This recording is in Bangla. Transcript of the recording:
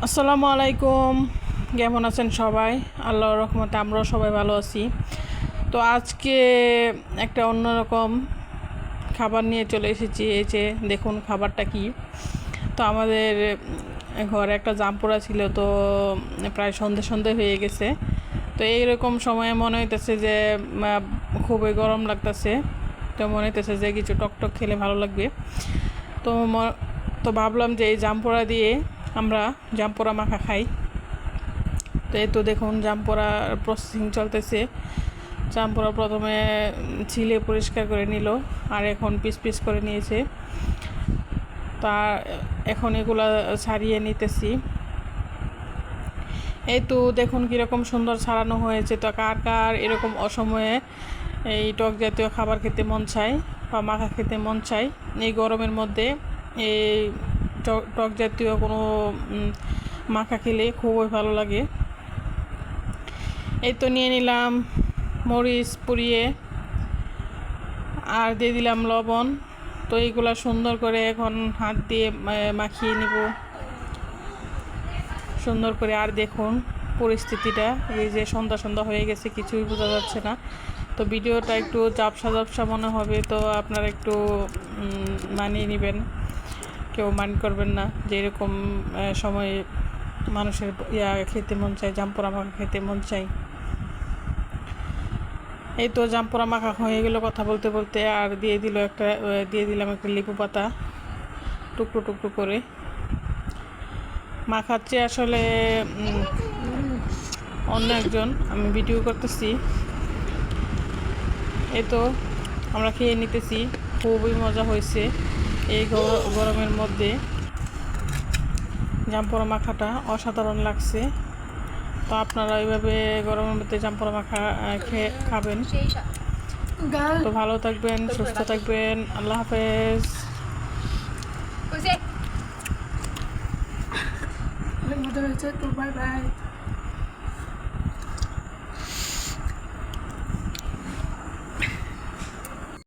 আসসালামু আলাইকুম। কেমন আছেন সবাই? আল্লাহর রহমতে আমরাও সবাই ভালো আছি। তো আজকে একটা অন্যরকম খাবার নিয়ে চলে এসেছি। এই যে দেখুন খাবারটা কি। তো আমাদের ঘরে একটা জামপোড়া ছিল, তো প্রায় সন্ধে সন্ধে হয়ে গেছে। তো এইরকম সময়ে মনে হইতেছে যে খুবই গরম লাগতেছে। তো মনে হইতেছে যে কিছু টকটক খেলে ভালো লাগবে। তো তো ভাবলাম যে এই জামপোড়া দিয়ে আমরা জামপোড়া মাখা খাই। তো এই তো দেখুন জামপোড়া প্রসেসিং চলতেছে। জামপোড়া প্রথমে ছিলে পরিষ্কার করে নিল, আর এখন পিস পিস করে নিয়েছে। তা এখন এগুলা ছাড়িয়ে নিতেছি। এই তো দেখুন কীরকম সুন্দর ছাড়ানো হয়েছে। তো কার কার এরকম অসময়ে এই টক জাতীয় খাবার খেতে মন চায় বা মাখা খেতে মন চায় এই গরমের মধ্যে, এই টক জাতীয় কোনো মাখা খেলে খুবই ভালো লাগে। এই তো নিয়ে নিলাম মরিচ পুড়িয়ে, আর দিয়ে দিলাম লবণ। তো এইগুলা সুন্দর করে এখন হাত দিয়ে মাখিয়ে নিব সুন্দর করে। আর দেখুন পরিস্থিতিটা, এই যে সন্ধ্যা সন্ধ্যা হয়ে গেছে, কিছুই বোঝা যাচ্ছে না। তো ভিডিওটা একটু ঝাপসা ঝাপসা মনে হবে, তো আপনারা একটু মানিয়ে নেবেন, কেউ মাইন্ড করবেন না। যে এরকম সময় মানুষের খেতে মন চায়, জামপোড়া মাখা খেতে মন চায়। এই তো জামপোড়া মাখা হয়ে গেল কথা বলতে বলতে, আর দিয়ে দিলাম একটা লেবু পাতা টুকরো টুকরো করে। মাখাচ্ছে আসলে অন্য একজন, আমি ভিডিও করতেছি। এই তো আমরা খেয়ে নিতেছি, খুবই মজা হয়েছে এই গরমের মধ্যে। জামপোড়া মাখাটা অসাধারণ লাগছে। তো আপনারা এইভাবে গরমের মধ্যে জামপোড়া মাখা খেয়ে খাবেন। তো ভালো থাকবেন, সুস্থ থাকবেন। আল্লাহ হাফেজ। মজা হয়েছে তো, বাই বাই।